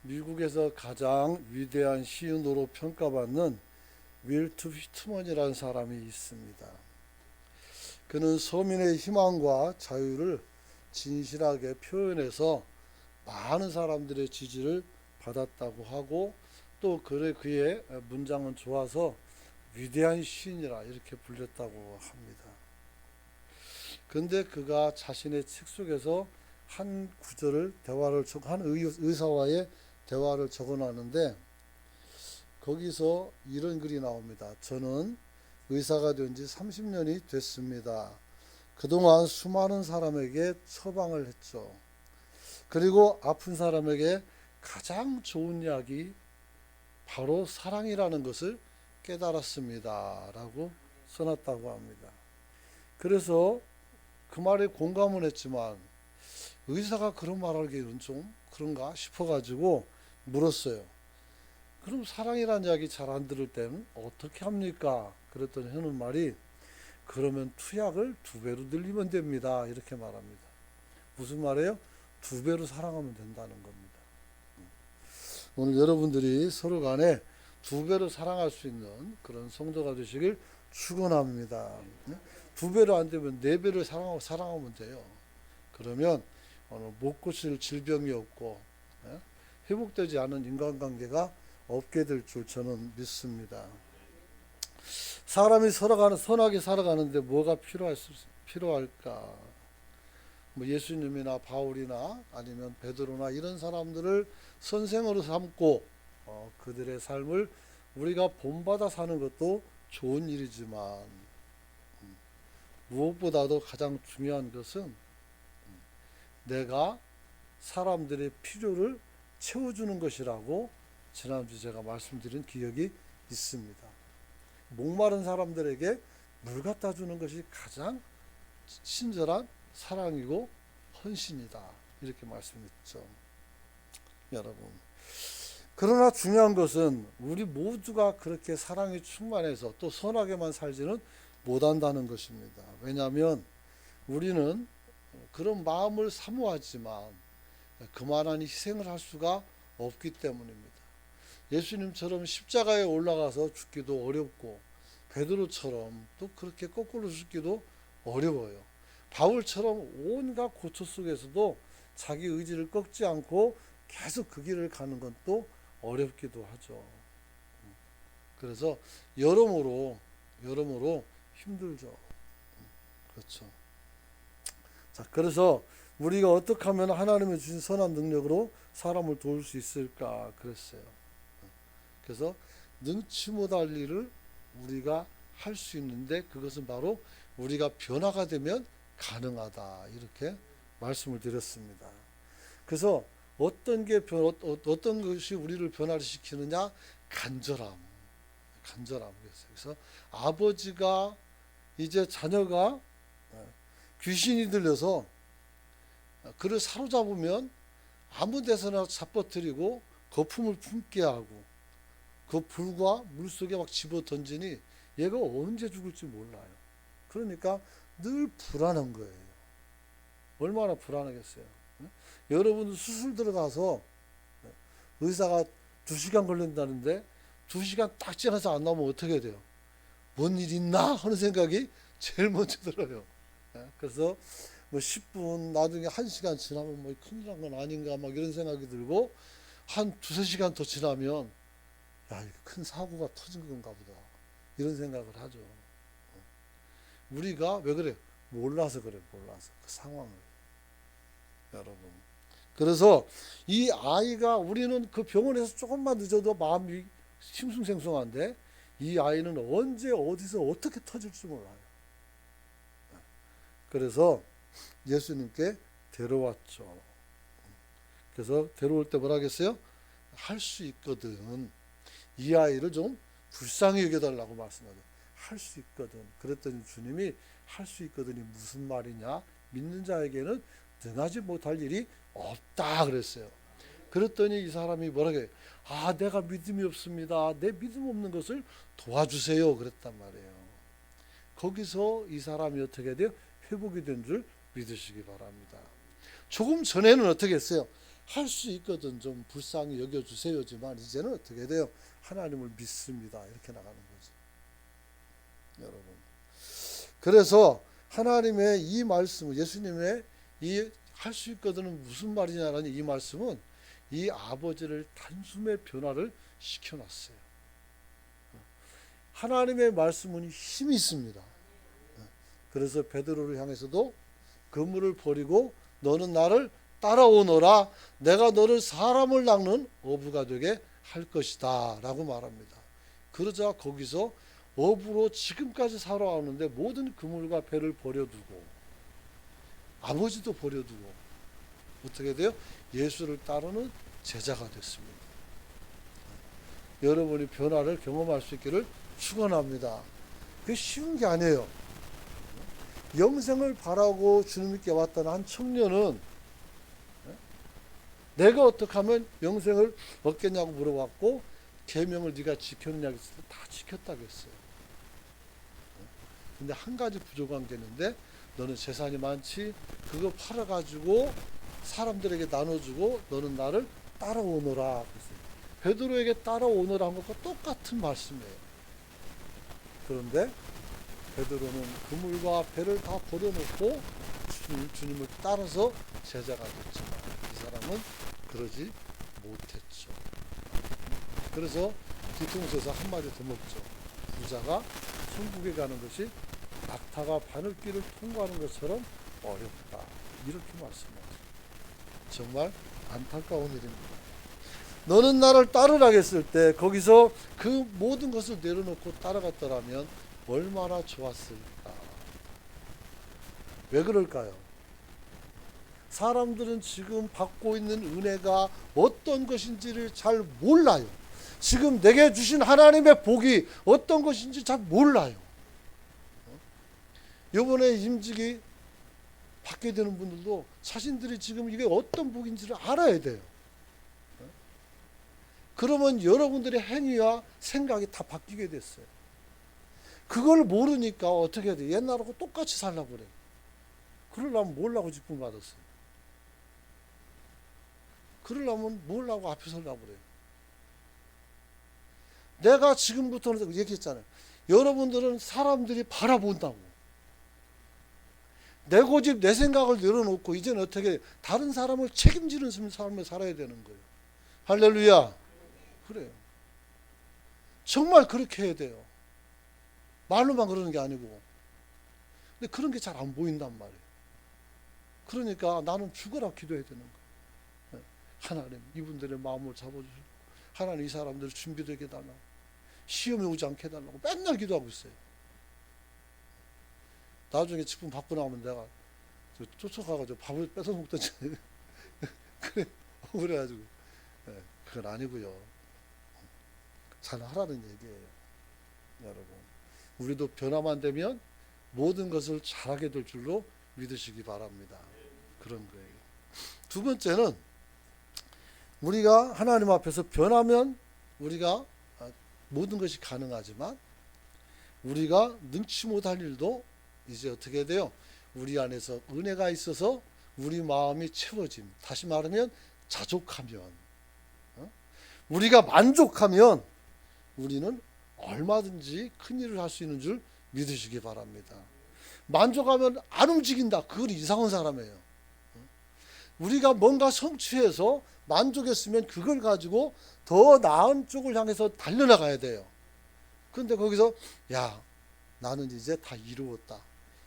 미국에서 가장 위대한 시인으로 평가받는 윌트 휘트먼이라는 사람이 있습니다. 그는 서민의 희망과 자유를 진실하게 표현해서 많은 사람들의 지지를 받았다고 하고, 또 그의 문장은 좋아서 위대한 시인이라 이렇게 불렸다고 합니다. 그런데 그가 자신의 책 속에서 한 구절을 한 의사와의 대화를 적어놨는데, 거기서 이런 글이 나옵니다. 저는 의사가 된 지 30년이 됐습니다. 그동안 수많은 사람에게 처방을 했죠. 그리고 아픈 사람에게 가장 좋은 약이 바로 사랑이라는 것을 깨달았습니다. 라고 써놨다고 합니다. 그래서 그 말에 공감은 했지만 의사가 그런 말하기는 좀 그런가 싶어가지고 물었어요. 그럼 사랑이라는 이야기 잘 안 들을 때는 어떻게 합니까? 그랬더니 하는 말이, 그러면 투약을 2배로 늘리면 됩니다. 이렇게 말합니다. 무슨 말이에요? 2배로 사랑하면 된다는 겁니다. 오늘 여러분들이 서로 간에 2배로 사랑할 수 있는 그런 성도가 되시길 축원합니다. 2배로 안 되면 4배를 사랑하면 돼요. 그러면 못 고칠 질병이 없고 회복되지 않은 인간관계가 없게 될 줄 저는 믿습니다. 사람이 선하게 살아가는데 뭐가 필요할까? 뭐 예수님이나 바울이나 아니면 베드로나 이런 사람들을 선생으로 삼고 그들의 삶을 우리가 본받아 사는 것도 좋은 일이지만, 무엇보다도 가장 중요한 것은 내가 사람들의 필요를 채워주는 것이라고 지난주 제가 말씀드린 기억이 있습니다. 목마른 사람들에게 물 갖다 주는 것이 가장 친절한 사랑이고 헌신이다. 이렇게 말씀했죠. 여러분. 그러나 중요한 것은 우리 모두가 그렇게 사랑이 충만해서 또 선하게만 살지는 못한다는 것입니다. 왜냐하면 우리는 그런 마음을 사모하지만 그만한 희생을 할 수가 없기 때문입니다. 예수님처럼 십자가에 올라가서 죽기도 어렵고, 베드로처럼 또 그렇게 거꾸로 죽기도 어려워요. 바울처럼 온갖 고초 속에서도 자기 의지를 꺾지 않고 계속 그 길을 가는 건 또 어렵기도 하죠. 그래서 여러모로 힘들죠. 그렇죠. 자, 그래서 우리가 어떻게 하면 하나님의 주신 선한 능력으로 사람을 도울 수 있을까 그랬어요. 그래서 능치 못할 일을 우리가 할 수 있는데, 그것은 바로 우리가 변화가 되면 가능하다. 이렇게 말씀을 드렸습니다. 그래서 어떤 것이 우리를 변화시키느냐? 간절함. 그래서 아버지가 이제 자녀가 귀신이 들려서 그를 사로잡으면 아무 데서나 잡아뜨리고 거품을 품게 하고 그 불과 물속에 막 집어 던지니 얘가 언제 죽을지 몰라요. 그러니까 늘 불안한 거예요. 얼마나 불안하겠어요. 여러분도 수술 들어가서 의사가 2시간 걸린다는데 2시간 딱 지나서 안 나오면 어떻게 돼요? 뭔 일 있나 하는 생각이 제일 먼저 들어요. 그래서 뭐 10분, 나중에 1시간 지나면 뭐 큰일 난 건 아닌가 막 이런 생각이 들고, 한 2-3시간 더 지나면 야, 이거 큰 사고가 터진 건가 보다 이런 생각을 하죠. 우리가 왜 그래요? 몰라서 그래요. 몰라서 그 상황을. 여러분, 그래서 이 아이가, 우리는 그 병원에서 조금만 늦어도 마음이 싱숭생숭한데 이 아이는 언제 어디서 어떻게 터질지 몰라요. 그래서 예수님께 데려왔죠. 그래서 데려올 때 뭐라 하겠어요? 할 수 있거든. 이 아이를 좀 불쌍히 여겨달라고 말씀하죠. 할 수 있거든. 그랬더니 주님이 할 수 있거든이 무슨 말이냐? 믿는 자에게는 능하지 못할 일이 없다 그랬어요. 그랬더니 이 사람이 뭐라고 해요? 아, 내가 믿음이 없습니다. 내 믿음 없는 것을 도와주세요. 그랬단 말이에요. 거기서 이 사람이 어떻게 돼요? 회복이 된 줄 믿으시기 바랍니다. 조금 전에는 어떻게 했어요? 할 수 있거든 좀 불쌍히 여겨주세요지만 이제는 어떻게 돼요? 하나님을 믿습니다. 이렇게 나가는 거죠. 여러분. 그래서 하나님의 이 말씀, 예수님의 이 할 수 있거든은 무슨 말이냐라는 이 말씀은 이 아버지를 단숨에 변화를 시켜놨어요. 하나님의 말씀은 힘이 있습니다. 그래서 베드로를 향해서도 그물을 버리고 너는 나를 따라오너라. 내가 너를 사람을 낚는 어부가 되게 할 것이다 라고 말합니다. 그러자 거기서 어부로 지금까지 살아왔는데 모든 그물과 배를 버려두고 아버지도 버려두고 어떻게 돼요? 예수를 따르는 제자가 됐습니다. 여러분이 변화를 경험할 수 있기를 축원합니다. 그게 쉬운 게 아니에요. 영생을 바라고 주님께 왔던 한 청년은 내가 어떻게 하면 영생을 얻겠냐고 물어봤고 계명을 네가 지켰냐고 했을 때 다 지켰다고 했어요. 근데 한 가지 부족한 게 있는데 너는 재산이 많지 그거 팔아가지고 사람들에게 나눠주고 너는 나를 따라오너라 그랬어요. 베드로에게 따라오너라 한 것과 똑같은 말씀이에요. 그런데 베드로는 그물과 배를 다 버려놓고 주님을 따라서 제자가 됐지만 이 사람은 그러지 못했죠. 그래서 뒤통수에서 한마디 더 먹죠. 부자가 천국에 가는 것이 낙타가 바늘길을 통과하는 것처럼 어렵다. 이렇게 말씀하죠. 정말 안타까운 일입니다. 너는 나를 따르라 했을 때 거기서 그 모든 것을 내려놓고 따라갔더라면 얼마나 좋았을까. 왜 그럴까요? 사람들은 지금 받고 있는 은혜가 어떤 것인지를 잘 몰라요. 지금 내게 주신 하나님의 복이 어떤 것인지 잘 몰라요. 이번에 임직이 받게 되는 분들도 자신들이 지금 이게 어떤 복인지를 알아야 돼요. 그러면 여러분들의 행위와 생각이 다 바뀌게 됐어요. 그걸 모르니까 어떻게 해야 돼? 옛날하고 똑같이 살라고 그래요. 그러려면 뭘 하고 직분 받았어요? 그러려면 뭘 하고 앞에 서려고 그래요? 내가 지금부터는 얘기했잖아요. 여러분들은 사람들이 바라본다고. 내 고집, 내 생각을 내려놓고 이제는 어떻게 다른 사람을 책임지는 삶을 살아야 되는 거예요. 할렐루야. 그래요. 정말 그렇게 해야 돼요. 말로만 그러는 게 아니고. 근데 그런 게 잘 안 보인단 말이에요. 그러니까 나는 죽어라 기도해야 되는 거예요. 하나님, 이분들의 마음을 잡아주시고 하나님 이 사람들을 준비되게 해달라고 시험이 오지 않게 해달라고 맨날 기도하고 있어요. 나중에 직분 받고 나오면 내가 쫓아가가지고 밥을 뺏어 먹던지 그래, 그래가지고 그건 아니고요. 잘 하라는 얘기예요. 여러분 우리도 변화만 되면 모든 것을 잘하게 될 줄로 믿으시기 바랍니다. 그런 거예요. 두 번째는 우리가 하나님 앞에서 변하면 우리가 모든 것이 가능하지만 우리가 능치 못할 일도 이제 어떻게 돼요? 우리 안에서 은혜가 있어서 우리 마음이 채워짐. 다시 말하면 자족하면 우리가 만족하면 우리는 얼마든지 큰 일을 할 수 있는 줄 믿으시기 바랍니다. 만족하면 안 움직인다. 그건 이상한 사람이에요. 우리가 뭔가 성취해서 만족했으면 그걸 가지고 더 나은 쪽을 향해서 달려나가야 돼요. 그런데 거기서 야 나는 이제 다 이루었다.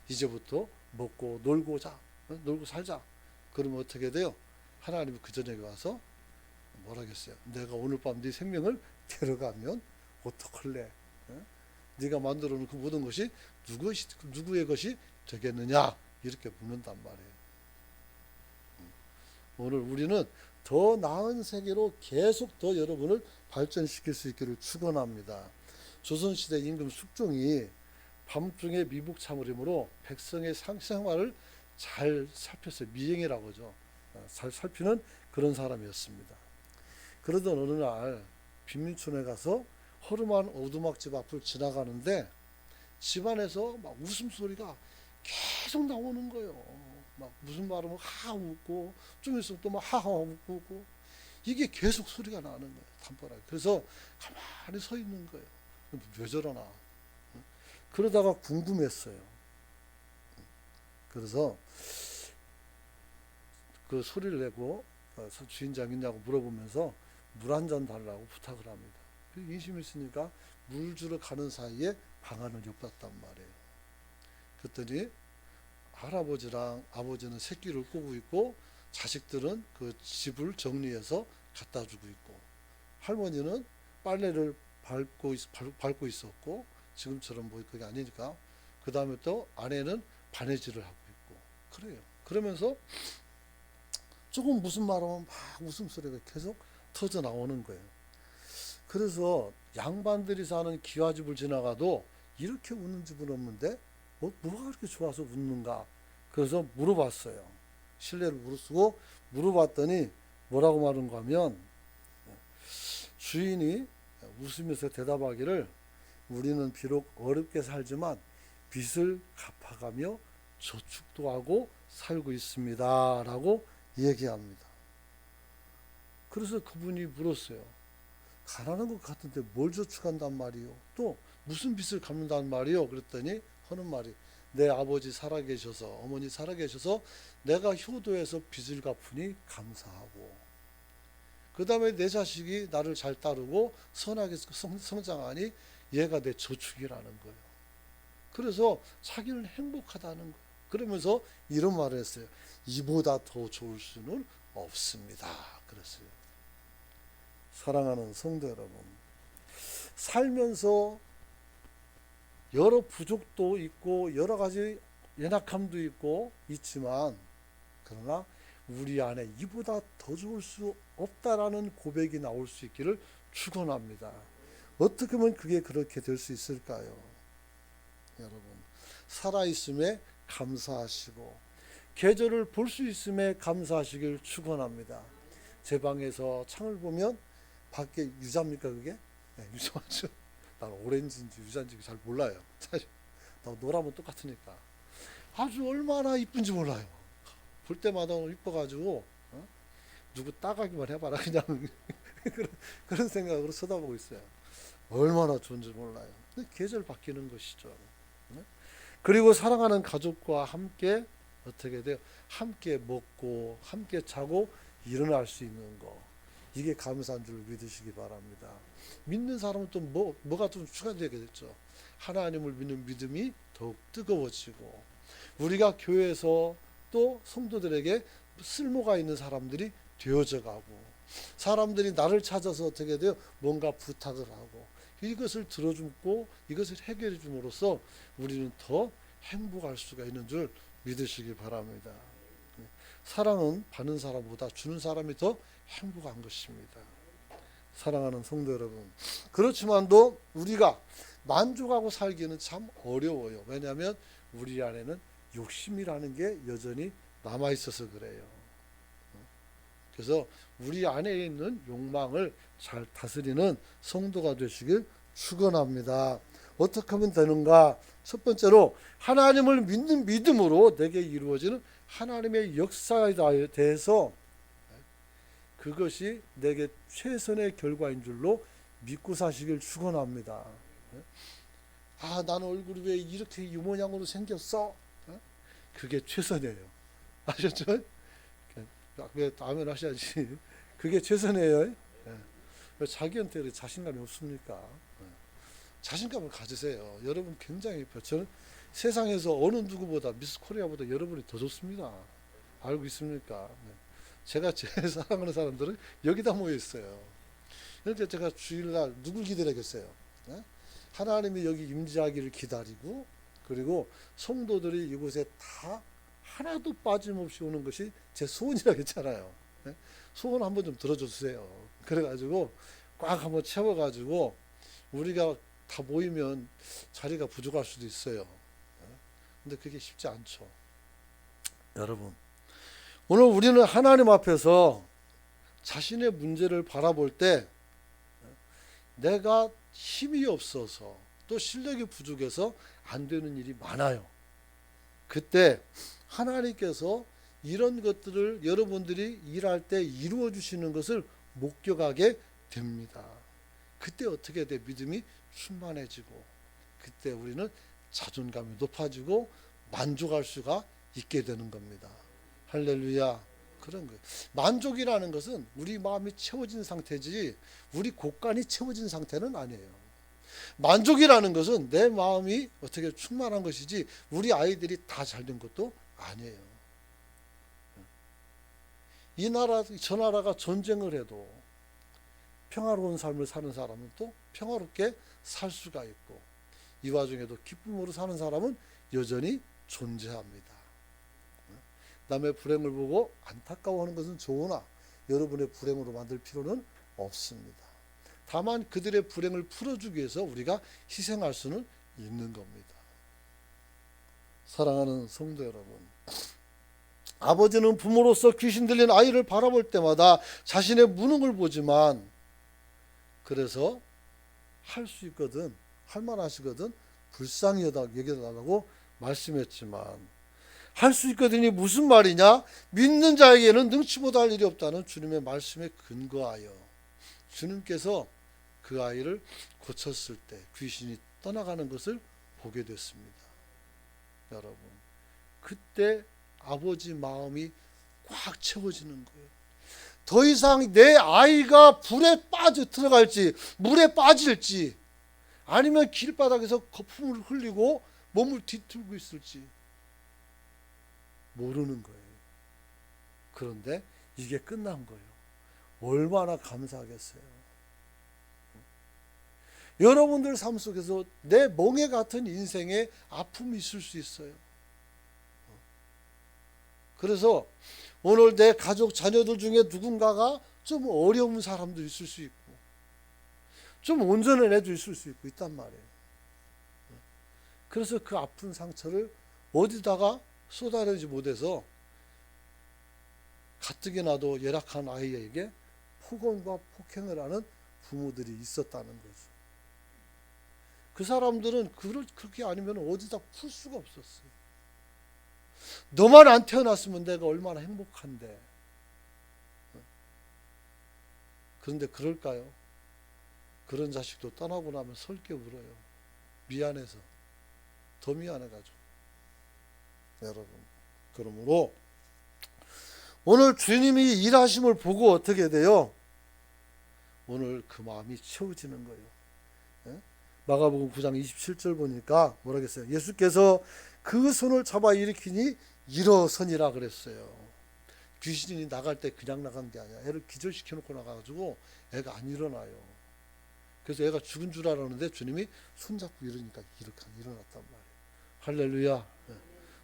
이제부터 먹고 놀고 자, 놀고 살자. 그러면 어떻게 돼요? 하나님이 그 전에 와서 뭐라겠어요? 내가 오늘 밤 네 생명을 데려가면 어떡할래? 네가 만들어 놓은 그 모든 것이 누구의 것이 되겠느냐? 이렇게 묻는단 말이에요. 오늘 우리는 더 나은 세계로 계속 더 여러분을 발전시킬 수 있기를 축원합니다. 조선시대 임금 숙종이 밤중에 미복 참으림으로 백성의 생활을 잘 살폈어요. 미행이라고 하죠. 잘 살피는 그런 사람이었습니다. 그러던 어느 날 빈민촌에 가서 허름한 오두막집 앞을 지나가는데 집안에서 막 웃음소리가 계속 나오는 거예요. 막 무슨 말하면 하하 웃고 좀 있으면 또 막 하하 웃고 이게 계속 소리가 나는 거예요. 단발하게. 그래서 가만히 서 있는 거예요. 왜 저러나. 그러다가 궁금했어요. 그래서 그 소리를 내고 주인장 있냐고 물어보면서 물 한 잔 달라고 부탁을 합니다. 인심이 있으니까 물 주러 가는 사이에 방안을 엿봤단 말이에요. 그랬더니 할아버지랑 아버지는 새끼를 꼬고 있고 자식들은 그 집을 정리해서 갖다 주고 있고 할머니는 빨래를 밟고 있었고 지금처럼 뭐 그게 아니니까 그 다음에 또 아내는 바느질을 하고 있고 그래요. 그러면서 조금 무슨 말하면 막 웃음소리가 계속 터져 나오는 거예요. 그래서 양반들이 사는 기와집을 지나가도 이렇게 웃는 집은 없는데 뭐가 그렇게 좋아서 웃는가. 그래서 물어봤어요. 신뢰를 무릅쓰고 물어봤더니 뭐라고 말한가 하면 주인이 웃으면서 대답하기를 우리는 비록 어렵게 살지만 빚을 갚아가며 저축도 하고 살고 있습니다 라고 얘기합니다. 그래서 그분이 물었어요. 가난한 것 같은데 뭘 저축한단 말이요? 또 무슨 빚을 갚는단 말이요? 그랬더니 하는 말이 내 아버지 살아계셔서 어머니 살아계셔서 내가 효도해서 빚을 갚으니 감사하고 그 다음에 내 자식이 나를 잘 따르고 선하게 성장하니 얘가 내 저축이라는 거예요. 그래서 자기는 행복하다는 거예요. 그러면서 이런 말을 했어요. 이보다 더 좋을 수는 없습니다. 그랬어요. 사랑하는 성도 여러분, 살면서 여러 부족도 있고 여러 가지 연약함도 있지만 그러나 우리 안에 이보다 더 좋을 수 없다라는 고백이 나올 수 있기를 축원합니다. 어떻게 하면 그게 그렇게 될 수 있을까요? 여러분, 살아있음에 감사하시고 계절을 볼 수 있음에 감사하시길 축원합니다. 제 방에서 창을 보면 밖에 유자입니까 그게? 네, 유자죠. 난 오렌지인지 유자인지 잘 몰라요. 사실 나 노라면 똑같으니까 아주 얼마나 이쁜지 몰라요. 볼 때마다 이뻐가지고 누구 따가기만 해봐라 그냥 그런 생각으로 쳐다보고 있어요. 얼마나 좋은지 몰라요. 근데 계절 바뀌는 것이죠. 그리고 사랑하는 가족과 함께 어떻게 돼요? 함께 먹고 함께 자고 일어날 수 있는 거. 이게 감사한 줄 믿으시기 바랍니다. 믿는 사람은 또 뭐가 좀 추가되겠죠. 하나님을 믿는 믿음이 더욱 뜨거워지고 우리가 교회에서 또 성도들에게 쓸모가 있는 사람들이 되어져 가고 사람들이 나를 찾아서 어떻게 돼요? 뭔가 부탁을 하고 이것을 들어주고 이것을 해결해 줌으로써 우리는 더 행복할 수가 있는 줄 믿으시기 바랍니다. 사랑은 받는 사람보다 주는 사람이 더 행복한 것입니다. 사랑하는 성도 여러분, 그렇지만도 우리가 만족하고 살기는 참 어려워요. 왜냐하면 우리 안에는 욕심이라는 게 여전히 남아있어서 그래요. 그래서 우리 안에 있는 욕망을 잘 다스리는 성도가 되시길 축원합니다. 어떻게 하면 되는가? 첫 번째로 하나님을 믿는 믿음으로 내게 이루어지는 하나님의 역사에 대해서 그것이 내게 최선의 결과인 줄로 믿고 사시길 축원합니다. 아, 나는 얼굴이 왜 이렇게 이 모양으로 생겼어? 그게 최선이에요. 아셨죠? 왜 아멘 하셔야지. 그게 최선이에요. 왜 자기한테 자신감이 없습니까? 자신감을 가지세요. 여러분 굉장히 저는 세상에서 어느 누구보다 미스 코리아보다 여러분이 더 좋습니다. 알고 있습니까? 제가 제일 사랑하는 사람들은 여기다 모여 있어요. 그런데 제가 주일날 누굴 기다리겠어요? 하나님이 여기 임재하기를 기다리고 그리고 성도들이 이곳에 다 하나도 빠짐없이 오는 것이 제 소원이라고 했잖아요. 소원 한번 좀 들어주세요. 그래가지고 꽉 한번 채워가지고 우리가 다 모이면 자리가 부족할 수도 있어요. 근데 그게 쉽지 않죠. 여러분, 오늘 우리는 하나님 앞에서 자신의 문제를 바라볼 때 내가 힘이 없어서 또 실력이 부족해서 안 되는 일이 많아요. 그때 하나님께서 이런 것들을 여러분들이 일할 때 이루어 주시는 것을 목격하게 됩니다. 그때 어떻게 돼? 믿음이 충만해지고, 그때 우리는 자존감이 높아지고 만족할 수가 있게 되는 겁니다. 할렐루야. 그런 거예요. 만족이라는 것은 우리 마음이 채워진 상태지 우리 곳간이 채워진 상태는 아니에요. 만족이라는 것은 내 마음이 어떻게 충만한 것이지 우리 아이들이 다 잘된 것도 아니에요. 이 나라 저 나라가 전쟁을 해도 평화로운 삶을 사는 사람은 또 평화롭게 살 수가 있고, 이 와중에도 기쁨으로 사는 사람은 여전히 존재합니다. 남의 불행을 보고 안타까워하는 것은 좋으나 여러분의 불행으로 만들 필요는 없습니다. 다만 그들의 불행을 풀어주기 위해서 우리가 희생할 수는 있는 겁니다. 사랑하는 성도 여러분, 아버지는 부모로서 귀신 들린 아이를 바라볼 때마다 자신의 무능을 보지만, 그래서 할 수 있거든, 할 만하시거든 불쌍히 여겨달라고 말씀했지만, 할 수 있거든이 무슨 말이냐? 믿는 자에게는 능치 못할 일이 없다는 주님의 말씀에 근거하여 주님께서 그 아이를 고쳤을 때 귀신이 떠나가는 것을 보게 됐습니다. 여러분, 그때 아버지 마음이 꽉 채워지는 거예요. 더 이상 내 아이가 불에 빠져 들어갈지 물에 빠질지 아니면 길바닥에서 거품을 흘리고 몸을 뒤틀고 있을지 모르는 거예요. 그런데 이게 끝난 거예요. 얼마나 감사하겠어요. 여러분들 삶 속에서 내 멍에 같은 인생에 아픔이 있을 수 있어요. 그래서 오늘 내 가족 자녀들 중에 누군가가 좀 어려운 사람도 있을 수 있고 좀 온전한 애도 있을 수 있고 있단 말이에요. 그래서 그 아픈 상처를 어디다가 쏟아내지 못해서 가뜩이나도 열악한 아이에게 폭언과 폭행을 하는 부모들이 있었다는 거죠. 그 사람들은 그렇게 아니면 어디다 풀 수가 없었어요. 너만 안 태어났으면 내가 얼마나 행복한데. 그런데 그럴까요? 그런 자식도 떠나고 나면 설게 울어요. 미안해서. 더 미안해가지고. 여러분, 그러므로 오늘 주님이 일하심을 보고 어떻게 돼요? 오늘 그 마음이 채워지는 거예요. 마가복음 9장 27절 보니까 뭐라 그랬어요? 예수께서 그 손을 잡아 일으키니 일어서니라 그랬어요. 귀신이 나갈 때 그냥 나간 게 아니야. 애를 기절시켜 놓고 나가가지고 애가 안 일어나요. 그래서 애가 죽은 줄 알았는데 주님이 손잡고 이러니까 이렇게 일어났단 말이에요. 할렐루야.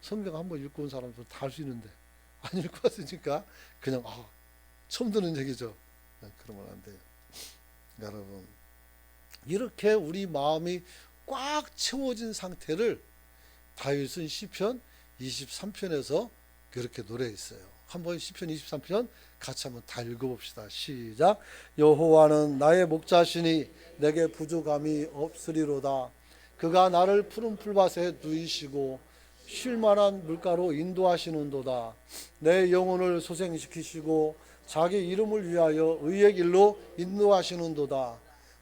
성경 한번 읽고 온 사람들은 다 할 수 있는데 안 읽고 왔으니까 그냥 처음 듣는 얘기죠. 그러면 안 돼요. 여러분, 이렇게 우리 마음이 꽉 채워진 상태를 다윗은 시편 23편에서 그렇게 노래했어요. 한번 시편 23편 같이 한번 다 읽어봅시다. 시작. 여호와는 나의 목자시니 내게 부족함이 없으리로다. 그가 나를 푸른 풀밭에 누이시고 쉴만한 물가로 인도하시는도다. 내 영혼을 소생시키시고 자기 이름을 위하여 의의 길로 인도하시는도다.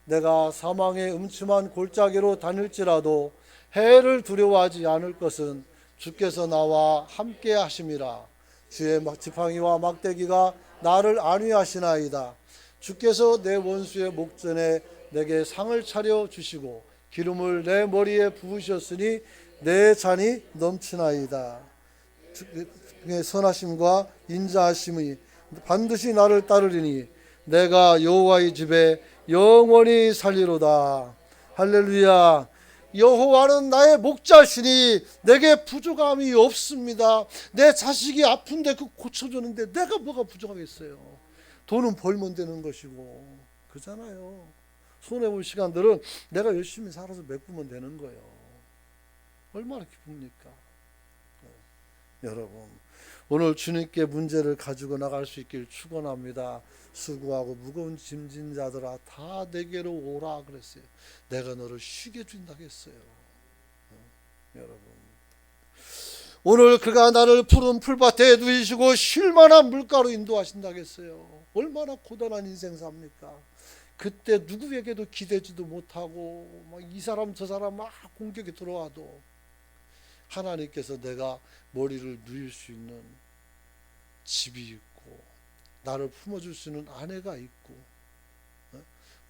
내가 사망의 음침한 골짜기로 다닐지라도 해를 두려워하지 않을 것은 주께서 나와 함께 하심이라. 주의 지팡이와 막대기가 나를 안위하시나이다. 주께서 내 원수의 목전에 내게 상을 차려 주시고 기름을 내 머리에 부으셨으니 내 잔이 넘치나이다. 주의 선하심과 인자하심이 반드시 나를 따르리니 내가 여호와의 집에 영원히 살리로다. 할렐루야. 여호와는 나의 목자시니 내게 부족함이 없습니다. 내 자식이 아픈데 그 고쳐주는데 내가 뭐가 부족하겠어요. 돈은 벌면 되는 것이고 그잖아요. 손해볼 시간들은 내가 열심히 살아서 메꾸면 되는 거예요. 얼마나 기쁩니까? 여러분, 오늘 주님께 문제를 가지고 나갈 수 있길 축원합니다. 수고하고 무거운 짐진 자들아 다 내게로 오라 그랬어요. 내가 너를 쉬게 준다 했어요. 여러분, 오늘 그가 나를 푸른 풀밭에 누이시고 쉴만한 물가로 인도하신다겠어요. 얼마나 고단한 인생 삽니까? 그때 누구에게도 기대지도 못하고 막 이 사람 저 사람 막 공격이 들어와도 하나님께서 내가 머리를 누일 수 있는 집이 있고 나를 품어줄 수 있는 아내가 있고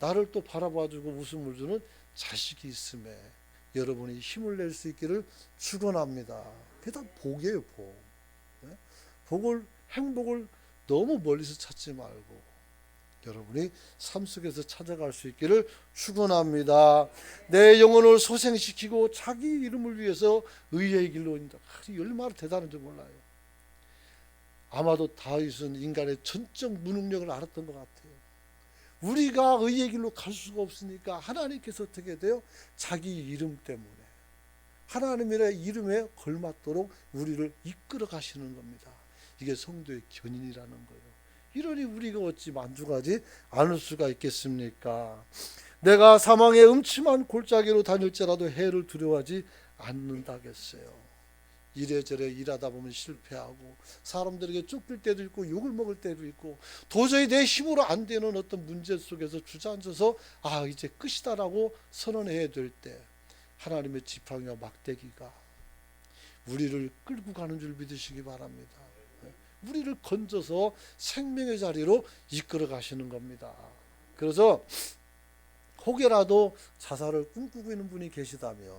나를 또 바라봐주고 웃음을 주는 자식이 있음에 여러분이 힘을 낼 수 있기를 축원합니다. 그게 다 복이에요, 복. 복을, 행복을 너무 멀리서 찾지 말고 여러분이 삶 속에서 찾아갈 수 있기를 축원합니다. 내 영혼을 소생시키고 자기 이름을 위해서 의의 길로 인다. 얼마나 대단한지 몰라요. 아마도 다윗은 인간의 전적 무능력을 알았던 것 같아요. 우리가 의의 길로 갈 수가 없으니까 하나님께서 어떻게 돼요? 자기 이름 때문에 하나님의 이름에 걸맞도록 우리를 이끌어 가시는 겁니다. 이게 성도의 견인이라는 거예요. 이러니 우리가 어찌 만족하지 않을 수가 있겠습니까? 내가 사망의 음침한 골짜기로 다닐지라도 해를 두려워하지 않는다겠어요. 이래저래 일하다 보면 실패하고 사람들에게 쫓길 때도 있고 욕을 먹을 때도 있고 도저히 내 힘으로 안 되는 어떤 문제 속에서 주저앉아서 이제 끝이다라고 선언해야 될 때 하나님의 지팡이와 막대기가 우리를 끌고 가는 줄 믿으시기 바랍니다. 우리를 건져서 생명의 자리로 이끌어 가시는 겁니다. 그래서 혹여라도 자살을 꿈꾸고 있는 분이 계시다면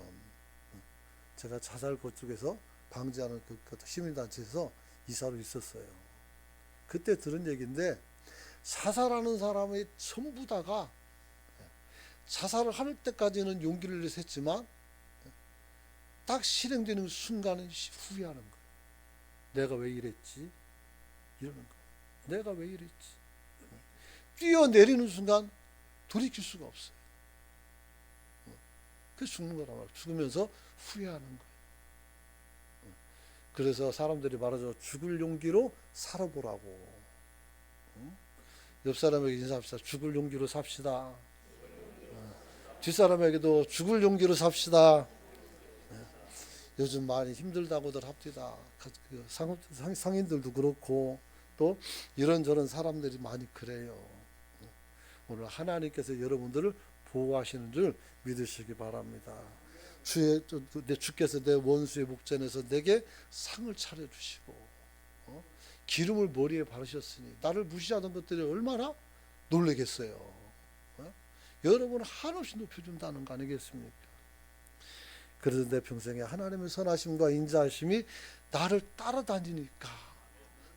제가 자살 그쪽에서 방지하는 그 시민단체에서 이사로 있었어요. 그때 들은 얘기인데 자살하는 사람의 전부 다가 자살을 할 때까지는 용기를 내서 했지만 딱 실행되는 순간은 후회하는 거예요. 내가 왜 이랬지? 이러는 거예요. 내가 왜 이랬지? 뛰어내리는 순간 돌이킬 수가 없어요. 그래서 죽는 거란 말이에요. 죽으면서 후회하는 거예요. 그래서 사람들이 말하죠. 죽을 용기로 살아보라고. 옆 사람에게 인사합시다. 죽을 용기로 삽시다. 뒷사람에게도 죽을 용기로 삽시다. 요즘 많이 힘들다고들 합디다. 상인들도 그렇고 또 이런저런 사람들이 많이 그래요. 오늘 하나님께서 여러분들을 보호하시는 줄 믿으시기 바랍니다. 주께서 내 원수의 목전에서 내게 상을 차려주시고 기름을 머리에 바르셨으니 나를 무시하던 것들이 얼마나 놀라겠어요. 여러분을 한없이 높여준다는 거 아니겠습니까? 그래서 내 평생에 하나님의 선하심과 인자하심이 나를 따라다니니까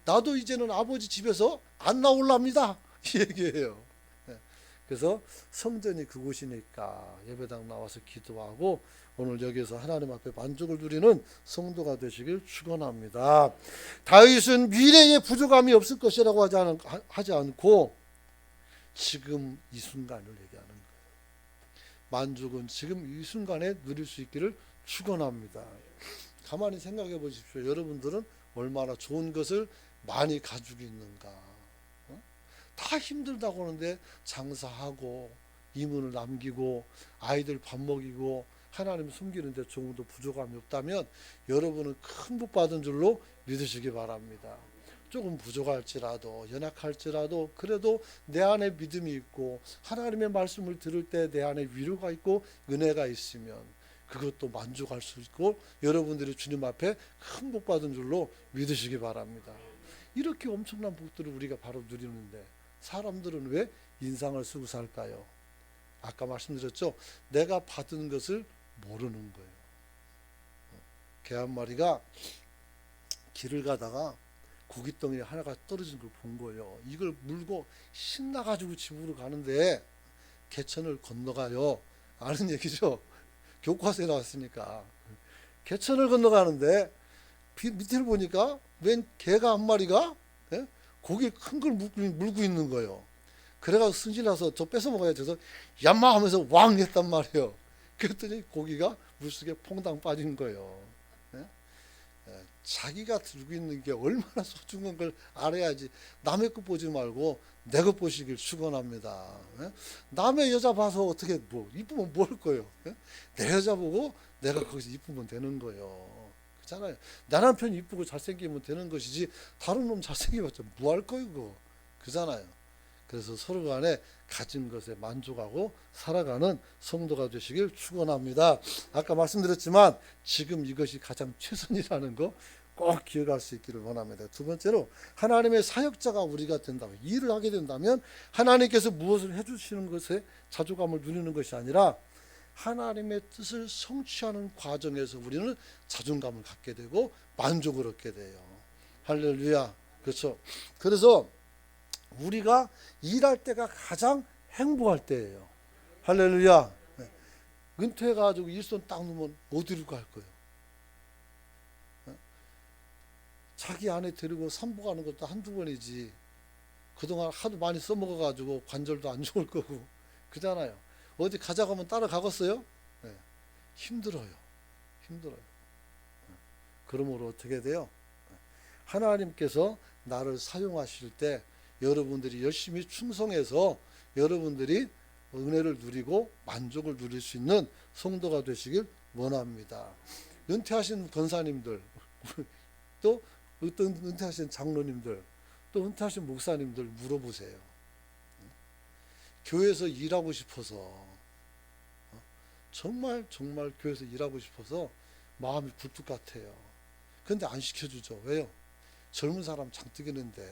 나도 이제는 아버지 집에서 안 나올랍니다. 이 얘기예요. 그래서 성전이 그곳이니까 예배당 나와서 기도하고 오늘 여기서 하나님 앞에 만족을 누리는 성도가 되시길 축원합니다. 다윗은 미래에 부족함이 없을 것이라고 하지 않고 지금 이 순간을 얘기하는 거예요. 만족은 지금 이 순간에 누릴 수 있기를 축원합니다. 가만히 생각해 보십시오. 여러분들은 얼마나 좋은 것을 많이 가지고 있는가. 다 힘들다고 하는데 장사하고 이문을 남기고 아이들 밥 먹이고 하나님 숨기는데 조금도 부족함이 없다면 여러분은 큰 복 받은 줄로 믿으시기 바랍니다. 조금 부족할지라도 연약할지라도 그래도 내 안에 믿음이 있고 하나님의 말씀을 들을 때 내 안에 위로가 있고 은혜가 있으면 그것도 만족할 수 있고 여러분들이 주님 앞에 큰 복 받은 줄로 믿으시기 바랍니다. 이렇게 엄청난 복들을 우리가 바로 누리는데 사람들은 왜 인상을 쓰고 살까요? 아까 말씀드렸죠. 내가 받은 것을 모르는 거예요. 개 한 마리가 길을 가다가 고깃덩이 하나가 떨어진 걸 본 거예요. 이걸 물고 신나가지고 집으로 가는데 개천을 건너가요. 아는 얘기죠. 교과서에 나왔으니까. 개천을 건너가는데 밑을 보니까 웬 개가 한 마리가 고기 큰 걸 물고 있는 거예요. 그래가지고 승질나서 저 뺏어 먹어야지 해서 얌마 하면서 왕 했단 말이에요. 그랬더니 고기가 물속에 퐁당 빠진 거예요. 자기가 들고 있는 게 얼마나 소중한 걸 알아야지 남의 것 보지 말고 내 것 보시길 축원합니다. 남의 여자 봐서 어떻게 이쁘면 뭐 할 거예요? 내 여자 보고 내가 거기서 이쁘면 되는 거예요. 그렇잖아요. 내 남편 이쁘고 잘생기면 되는 것이지 다른 놈 잘생기봤자 뭐 할 거요 그거. 그잖아요. 그래서 서로 간에 가진 것에 만족하고 살아가는 성도가 되시길 축원합니다. 아까 말씀드렸지만 지금 이것이 가장 최선이라는 거 꼭 기억할 수 있기를 원합니다. 두 번째로 하나님의 사역자가 우리가 된다면, 일을 하게 된다면 하나님께서 무엇을 해주시는 것에 자존감을 누리는 것이 아니라 하나님의 뜻을 성취하는 과정에서 우리는 자존감을 갖게 되고 만족을 얻게 돼요. 할렐루야. 그렇죠. 그래서 우리가 일할 때가 가장 행복할 때예요. 할렐루야. 네. 은퇴해가지고 일손 딱 놓으면 어디로 갈 거예요? 자기 아내 데리고 산보 가는 것도 한두 번이지. 그동안 하도 많이 써먹어가지고 관절도 안 좋을 거고. 그잖아요. 어디 가자고 하면 따라가겠어요? 네. 힘들어요. 힘들어요. 그러므로 어떻게 돼요? 하나님께서 나를 사용하실 때 여러분들이 열심히 충성해서 여러분들이 은혜를 누리고 만족을 누릴 수 있는 성도가 되시길 원합니다. 은퇴하신 권사님들, 또 어떤 은퇴하신 장로님들, 또 은퇴하신 목사님들 물어보세요. 교회에서 일하고 싶어서, 정말 교회에서 일하고 싶어서 마음이 굴뚝 같아요. 근데 안 시켜주죠. 왜요? 젊은 사람 장뜩 있는데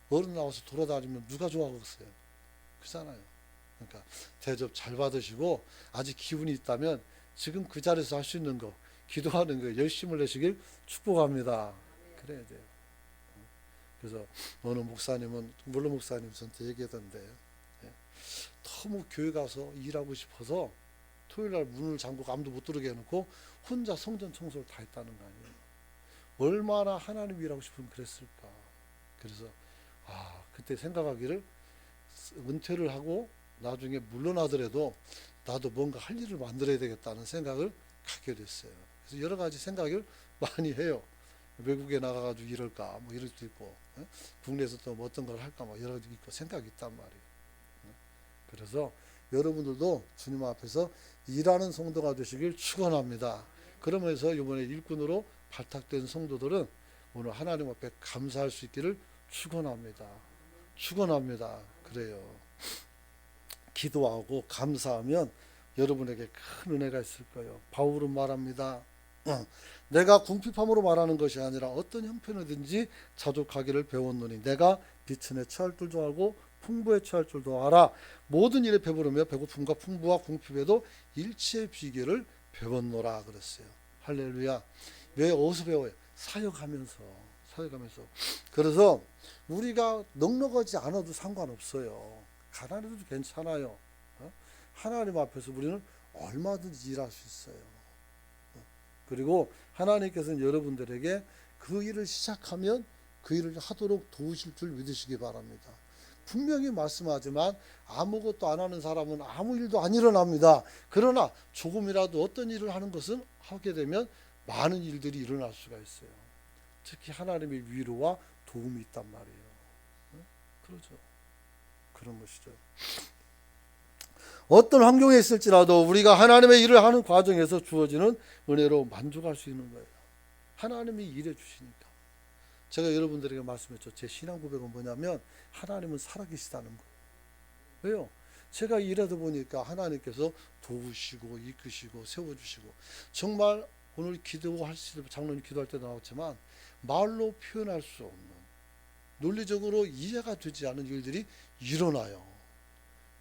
어른 나와서 돌아다니면 누가 좋아하겠어요? 그렇잖아요. 그러니까 대접 잘 받으시고 아직 기운이 있다면 지금 그 자리에서 할 수 있는 거, 기도하는 거 열심을 내시길 축복합니다. 그래야 돼요. 그래서 어느 목사님은, 물론 목사님 저한테 얘기하던데, 너무 교회 가서 일하고 싶어서 토요일날 문을 잠그고 아무도 못 들어오게 해놓고 혼자 성전 청소를 다 했다는 거 아니에요. 얼마나 하나님 일하고 싶으면 그랬을까. 그래서 그때 생각하기를, 은퇴를 하고 나중에 물러나더라도 나도 뭔가 할 일을 만들어야 되겠다는 생각을 갖게 됐어요. 그래서 여러 가지 생각을 많이 해요. 외국에 나가가지고 일할까, 뭐 이럴 수도 있고, 국내에서 또 어떤 걸 할까, 뭐 여러 가지 있고 생각이 있단 말이에요. 그래서 여러분들도 주님 앞에서 일하는 성도가 되시길 축원합니다. 그러면서 이번에 일꾼으로 발탁된 성도들은 오늘 하나님 앞에 감사할 수 있기를 축원합니다. 축원합니다. 그래요. 기도하고 감사하면 여러분에게 큰 은혜가 있을 거예요. 바울은 말합니다. 내가 궁핍함으로 말하는 것이 아니라 어떤 형편이든지 자족하기를 배웠노니 내가 비천에 처할 줄도 알고 풍부에 처할 줄도 알아. 모든 일에 배부르며 배고픔과 풍부와 궁핍에도 일체의 비결을 배웠노라 그랬어요. 할렐루야. 왜 어디서 배워요? 사역하면서. 그래서 우리가 넉넉하지 않아도 상관없어요. 가난해도 괜찮아요. 하나님 앞에서 우리는 얼마든지 일할 수 있어요. 그리고 하나님께서는 여러분들에게 그 일을 시작하면 그 일을 하도록 도우실 줄 믿으시기 바랍니다. 분명히 말씀하지만 아무것도 안 하는 사람은 아무 일도 안 일어납니다. 그러나 조금이라도 어떤 일을 하는 것은 하게 되면 많은 일들이 일어날 수가 있어요. 특히 하나님의 위로와 도움이 있단 말이에요. 그러죠. 그런 것이죠. 어떤 환경에 있을지라도 우리가 하나님의 일을 하는 과정에서 주어지는 은혜로 만족할 수 있는 거예요. 하나님이 일해 주시니까. 제가 여러분들에게 말씀했죠. 제 신앙 고백은 뭐냐면 하나님은 살아계시다는 거예요. 왜요? 제가 일하다 보니까 하나님께서 도우시고 이끄시고 세워주시고, 정말 오늘 기도할 때, 장로님 기도할 때 나왔지만 말로 표현할 수 없는, 논리적으로 이해가 되지 않는 일들이 일어나요.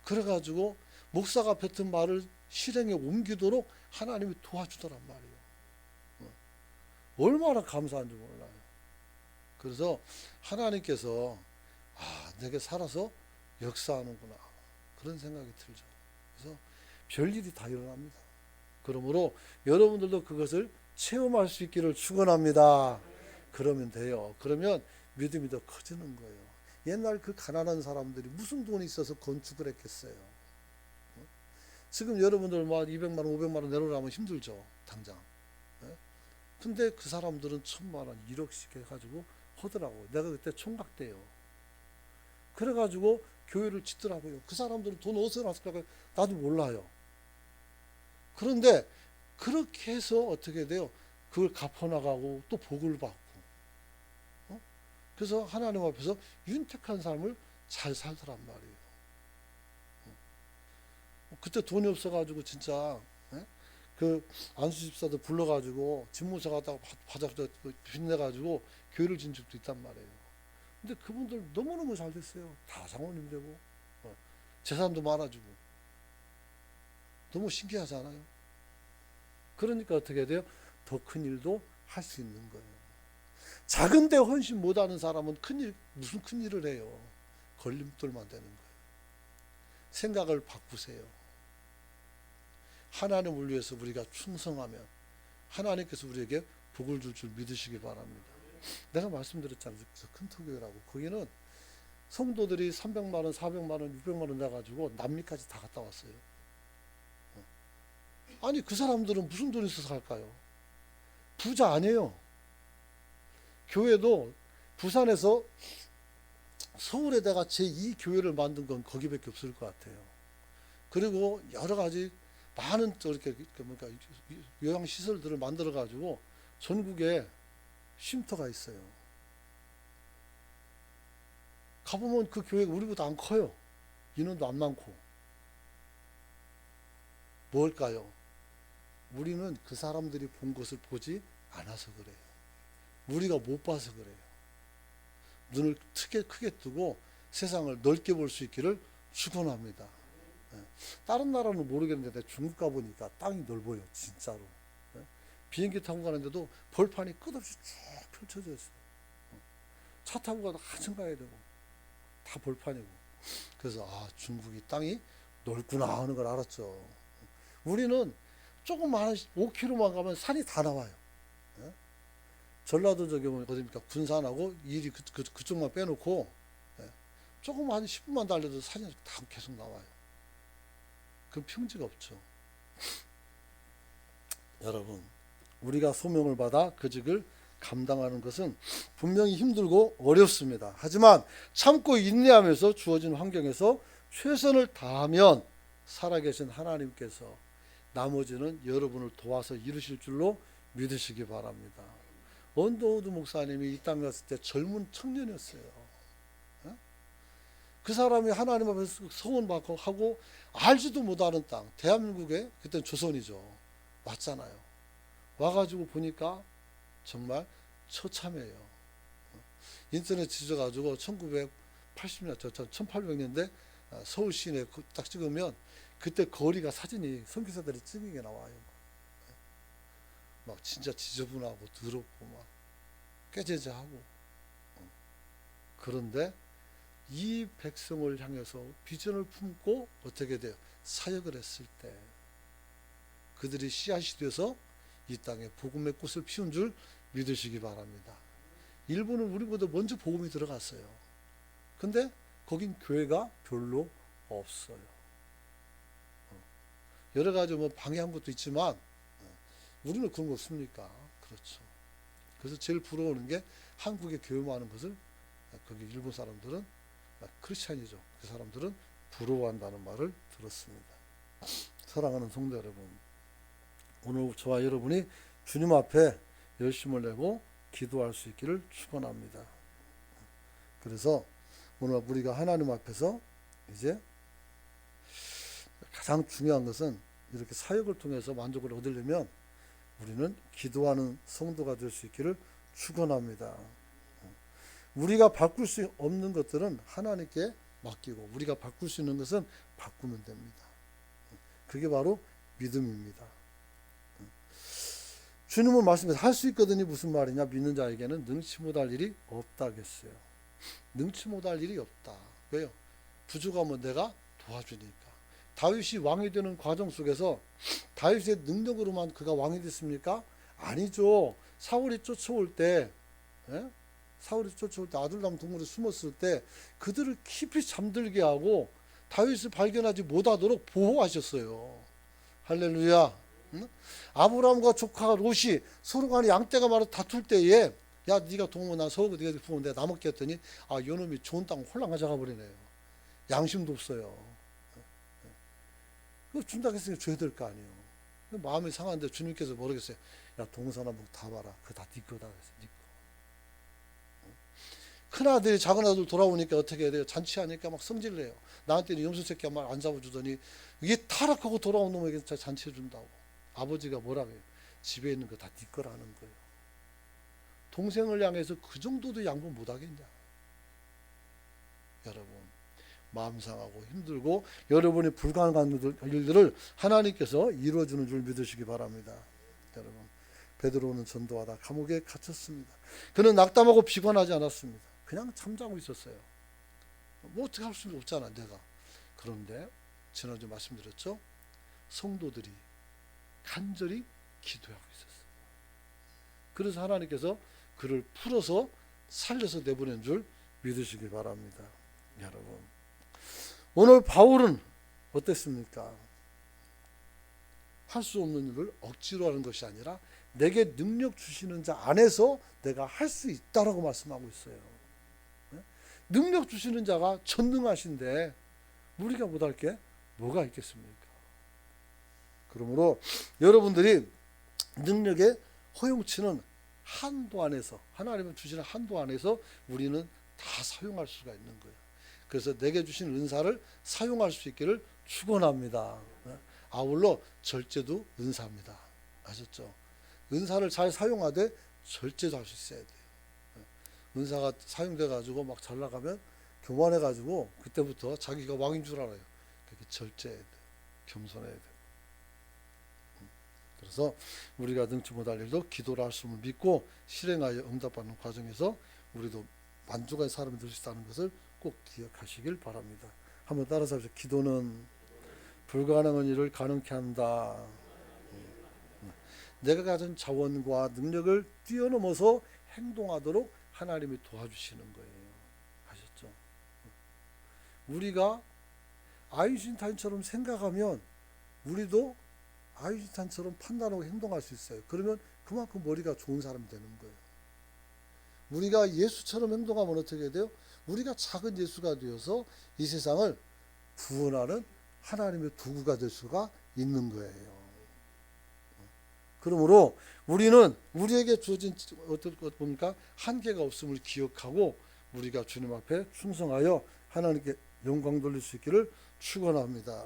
그래가지고 목사가 뱉은 말을 실행에 옮기도록 하나님이 도와주더란 말이에요. 얼마나 감사한지 몰라요. 그래서 하나님께서 내게 살아서 역사하는구나, 그런 생각이 들죠. 그래서 별일이 다 일어납니다. 그러므로 여러분들도 그것을 체험할 수 있기를 축원합니다. 그러면 돼요. 그러면 믿음이 더 커지는 거예요. 옛날 그 가난한 사람들이 무슨 돈이 있어서 건축을 했겠어요. 지금 여러분들 막 200만 원, 500만 원 내놓으라면 힘들죠, 당장. 근데 그 사람들은 1000만 원, 1억씩 해가지고 하더라고요. 내가 그때 총각대요. 그래가지고 교회를 짓더라고요. 그 사람들은 돈 어디서 났을까 나도 몰라요. 그런데 그렇게 해서 어떻게 돼요? 그걸 갚아나가고 또 복을 받고. 그래서 하나님 앞에서 윤택한 삶을 잘 살더란 말이에요. 그때 돈이 없어가지고 진짜 그 안수 집사도 불러가지고 집무사 갖다가 바닥 빚내가지고 교회를 진 적도 있단 말이에요. 근데 그분들 너무너무 잘 됐어요. 다 장로님 되고 재산도 많아지고 너무 신기하잖아요. 그러니까 어떻게 돼요? 더 큰 일도 할 수 있는 거예요. 작은데 헌신 못하는 사람은 큰일, 무슨 큰 일을 해요? 걸림돌만 되는 거예요. 생각을 바꾸세요. 하나님을 위해서 우리가 충성하면 하나님께서 우리에게 복을 줄 줄 믿으시기 바랍니다. 내가 말씀드렸잖아요. 큰 토교회라고. 거기는 성도들이 300만 원, 400만 원, 600만 원 내가지고 남미까지 다 갔다 왔어요. 아니 그 사람들은 무슨 돈이 있어서 갈까요? 부자 아니에요. 교회도 부산에서 서울에다가 제2교회를 만든 건 거기밖에 없을 것 같아요. 그리고 여러 가지 많은 이렇게 뭔가 요양시설들을 만들어 가지고 전국에 쉼터가 있어요. 가보면 그 교회가 우리보다 안 커요. 인원도 안 많고. 뭘까요? 우리는 그 사람들이 본 것을 보지 않아서 그래요. 우리가 못 봐서 그래요. 눈을 크게 뜨고 세상을 넓게 볼 수 있기를 축원합니다. 다른 나라는 모르겠는데 중국 가보니까 땅이 넓어요. 진짜로. 비행기 타고 가는데도 벌판이 끝없이 쭉 펼쳐져 있어요. 차 타고 가도 한참 가야 되고 다 벌판이고. 그래서 중국이 땅이 넓구나 하는 걸 알았죠. 우리는 조금만 5km만 가면 산이 다 나와요. 전라도 저기 어디입니까? 군산하고 일이 그쪽만 빼놓고 조금 한 10분만 달려도 산이 다 계속 나와요. 그 평지가 없죠. 여러분, 우리가 소명을 받아 그 직을 감당하는 것은 분명히 힘들고 어렵습니다. 하지만 참고 인내하면서 주어진 환경에서 최선을 다하면 살아계신 하나님께서 나머지는 여러분을 도와서 이루실 줄로 믿으시기 바랍니다. 언더우드 목사님이 이 땅에 갔을 때 젊은 청년이었어요. 그 사람이 하나님 앞에서 서원받고 하고 알지도 못하는 땅, 대한민국에 그때는 조선이죠. 왔잖아요. 와가지고 보니까 정말 처참해요. 인터넷 뒤져가지고 1980년, 1800년대 서울 시내 딱 찍으면 그때 거리가 사진이 선교사들이 찍은 게 나와요. 막 진짜 지저분하고 더럽고 막 깨제제하고. 그런데 이 백성을 향해서 비전을 품고 어떻게 돼요? 사역을 했을 때 그들이 씨앗이 되어서 이 땅에 복음의 꽃을 피운 줄 믿으시기 바랍니다. 일본은 우리보다 먼저 복음이 들어갔어요. 근데 거긴 교회가 별로 없어요. 여러 가지 뭐 방해한 것도 있지만 우리는 그런 거 없습니까? 그렇죠. 그래서 제일 부러워하는 게 한국에 교회 많은 것을 거기 일본 사람들은 크리스찬이죠. 그 사람들은 부러워한다는 말을 들었습니다. 사랑하는 성도 여러분, 오늘 저와 여러분이 주님 앞에 열심을 내고 기도할 수 있기를 축원합니다. 그래서 오늘 우리가 하나님 앞에서 이제 가장 중요한 것은 이렇게 사역을 통해서 만족을 얻으려면 우리는 기도하는 성도가 될 수 있기를 축원합니다. 우리가 바꿀 수 없는 것들은 하나님께 맡기고 우리가 바꿀 수 있는 것은 바꾸면 됩니다. 그게 바로 믿음입니다. 주님은 말씀해서 할 수 있거든이 무슨 말이냐? 믿는 자에게는 능치 못할 일이 없다겠어요. 능치 못할 일이 없다. 왜요? 부족하면 내가 도와주니까. 다윗이 왕이 되는 과정 속에서 다윗의 능력으로만 그가 왕이 됐습니까? 아니죠. 사울이 쫓아올 때 아둘람 동굴에 숨었을 때 그들을 깊이 잠들게 하고 다윗을 발견하지 못하도록 보호하셨어요. 할렐루야. 응? 아브라함과 조카 롯이 서로 간에 양떼가 말아 다툴 때에 야 네가 동무 난 서우고 네가 부으면 내가 나먹게 했더니 요놈이 좋은 땅 홀랑 가져가 버리네요. 양심도 없어요. 그거 준다고 했으니까 줘야 될 거 아니에요. 마음이 상한데 주님께서 모르겠어요. 야, 동서남북 다 봐라. 그거 다 네 거다. 그래서 네 거. 큰아들이 작은아들 돌아오니까 어떻게 해야 돼요? 잔치하니까 막 성질내요. 나한테는 염소새끼 말 안 잡아주더니 이게 타락하고 돌아온 놈에게 잔치해준다고. 아버지가 뭐라고 해요? 집에 있는 거 다 네 거라는 거예요. 동생을 향해서 그 정도도 양보 못하겠냐. 여러분, 마음 상하고 힘들고 여러분이 불가능한 일들을 하나님께서 이루어주는 줄 믿으시기 바랍니다. 여러분, 베드로는 전도하다 감옥에 갇혔습니다. 그는 낙담하고 비관하지 않았습니다. 그냥 잠자고 있었어요. 뭐 어떻게 할 수 없잖아 내가. 그런데 지난주 말씀드렸죠. 성도들이 간절히 기도하고 있었어요. 그래서 하나님께서 그를 풀어서 살려서 내보낸 줄 믿으시기 바랍니다. 여러분, 오늘 바울은 어땠습니까? 할 수 없는 일을 억지로 하는 것이 아니라 내게 능력 주시는 자 안에서 내가 할 수 있다라고 말씀하고 있어요. 능력 주시는 자가 전능하신데 우리가 못할 게 뭐가 있겠습니까? 그러므로 여러분들이 능력의 허용치는 한도 안에서, 하나님은 주시는 한도 안에서 우리는 다 사용할 수가 있는 거예요. 그래서 내게 주신 은사를 사용할 수 있기를 축원합니다. 아울러 절제도 은사입니다. 아셨죠? 은사를 잘 사용하되 절제도 할 수 있어야 돼요. 은사가 사용돼 가지고 막 잘 나가면 교만해 가지고 그때부터 자기가 왕인 줄 알아요. 그렇게 절제해야 돼요. 겸손해야 돼요. 그래서 우리가 능치 못할 일도 기도를 할 수 믿고 실행하여 응답받는 과정에서 우리도 만족한 사람이 될 수 있다는 것을 꼭 기억하시길 바랍니다. 한번 따라서 합시다. 기도는 불가능한 일을 가능케 한다. 내가 가진 자원과 능력을 뛰어넘어서 행동하도록 하나님이 도와주시는 거예요. 아셨죠? 우리가 아인슈타인처럼 생각하면 우리도 아인슈타인처럼 판단하고 행동할 수 있어요. 그러면 그만큼 머리가 좋은 사람이 되는 거예요. 우리가 예수처럼 행동하면 어떻게 돼요? 우리가 작은 예수가 되어서 이 세상을 구원하는 하나님의 도구가 될 수가 있는 거예요. 그러므로 우리는 우리에게 주어진 어떤 것 봅니까? 한계가 없음을 기억하고 우리가 주님 앞에 충성하여 하나님께 영광 돌릴 수 있기를 축원합니다.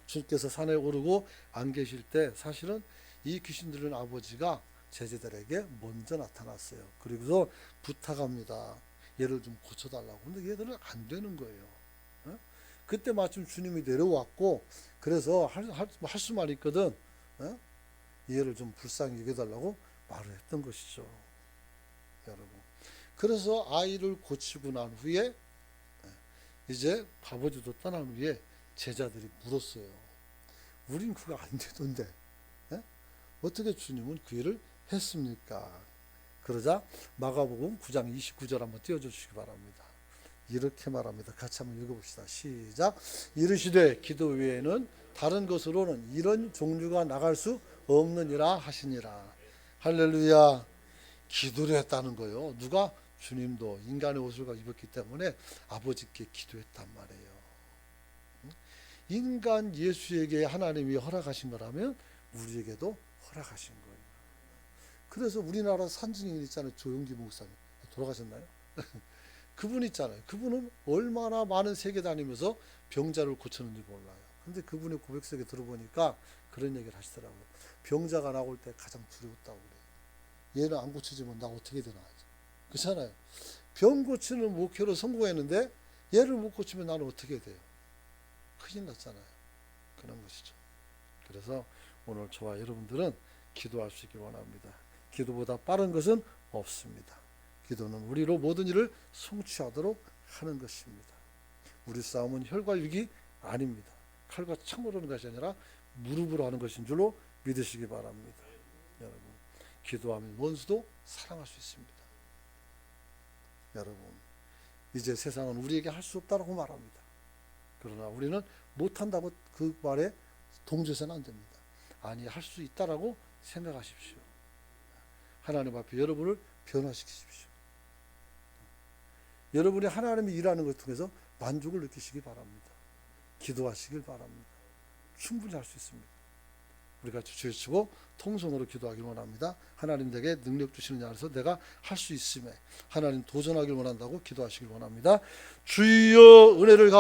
주님께서 산에 오르고 안 계실 때 사실은 이 귀신 들린 아버지가 제자들에게 먼저 나타났어요. 그리고서 부탁합니다. 얘를 좀 고쳐달라고. 근데 얘들은 안 되는 거예요. 그때 마침 주님이 내려왔고 그래서 할 수만 있거든. 얘를 좀 불쌍히 여겨달라고 말을 했던 것이죠. 여러분. 그래서 아이를 고치고 난 후에 이제 아버지도 떠난 후에 제자들이 물었어요. 우린 그거 안 되던데 어떻게 주님은 그 일을 했습니까? 그러자 마가복음 9장 29절 한번 띄워주시기 바랍니다. 이렇게 말합니다. 같이 한번 읽어봅시다. 시작. 이르시되 기도 외에는 다른 것으로는 이런 종류가 나갈 수 없느니라 하시니라. 할렐루야. 기도를 했다는 거예요. 누가? 주님도 인간의 옷을 입었기 때문에 아버지께 기도했단 말이에요. 인간 예수에게 하나님이 허락하신 거라면 우리에게도 허락하신 거예요. 그래서 우리나라 산증인 있잖아요. 조용기 목사님. 돌아가셨나요? 그분 있잖아요. 그분은 얼마나 많은 세계 다니면서 병자를 고쳤는지 몰라요. 근데 그분의 고백 속에 들어보니까 그런 얘기를 하시더라고요. 병자가 나올 때 가장 두려웠다고 그래요. 얘는 안 고쳐지면 나 어떻게 되나 하죠. 그렇잖아요. 병 고치는 목표로 성공했는데 얘를 못 고치면 나는 어떻게 돼요? 큰일 났잖아요. 그런 것이죠. 그래서 오늘 저와 여러분들은 기도할 수 있길 원합니다. 기도보다 빠른 것은 없습니다. 기도는 우리로 모든 일을 성취하도록 하는 것입니다. 우리 싸움은 혈과 육이 아닙니다. 칼과 창으로 하는 것이 아니라 무릎으로 하는 것인 줄로 믿으시기 바랍니다. 여러분, 기도하면 원수도 사랑할 수 있습니다. 여러분, 이제 세상은 우리에게 할 수 없다고 말합니다. 그러나 우리는 못한다고 그 말에 동조해서는 안 됩니다. 아니, 할 수 있다라고 생각하십시오. 하나님 앞에 여러분을 변화시키십시오. 여러분이 하나님이 일하는 것을 통해서 만족을 느끼시기 바랍니다. 기도하시길 바랍니다. 충분히 할 수 있습니다. 우리 같이 주여 치고 통성으로 기도하길 원합니다. 하나님 내게 능력 주시느냐 해서 내가 할 수 있음에 하나님 도전하길 원한다고 기도하시길 원합니다. 주여 은혜를